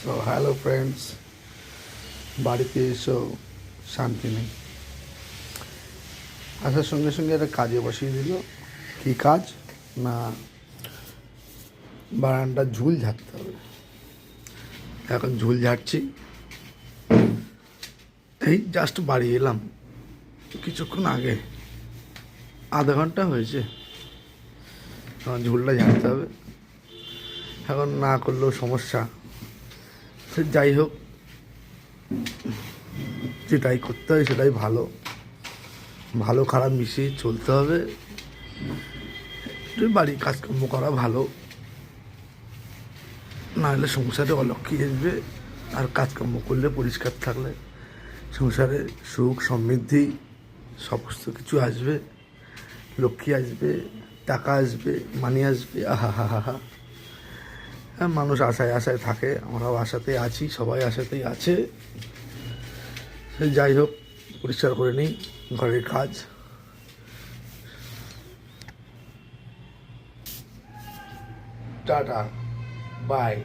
So hello friends, বাড়িতে এসেও শান্তি নেই। আসার সঙ্গে সঙ্গে একটা কাজে বসিয়ে দিল। কী কাজ না, বারান্দার ঝুল ঝাড়তে হবে। এখন ঝুল ঝাড়ছি, এই জাস্ট বাড়ি এলাম কিছুক্ষণ আগে, আধা ঘন্টা হয়েছে। এখন ঝুলটা ঝাড়তে হবে, এখন না করলেও সমস্যা। সে যাই হোক, যেটাই করতে হয় সেটাই ভালো, ভালো খারাপ মিশিয়ে চলতে হবে। একটু বাড়ির কাজকর্ম করা ভালো, না হলে সংসারে অলক্ষী আসবে। আর কাজকর্ম করলে, পরিষ্কার থাকলে সংসারে সুখ সমৃদ্ধি সমস্ত কিছু আসবে। লক্ষ্মী আসবে, টাকা আসবে, মানি আসবে। আহা হা হা হা। হ্যাঁ, মানুষ আশায় আশায় থাকে, আমরাও আশাতেই আছি, সবাই আশাতেই আছে। সে যাই হোক, পরিষ্কার করে নিই ঘরের কাজ। Ta-ta, by.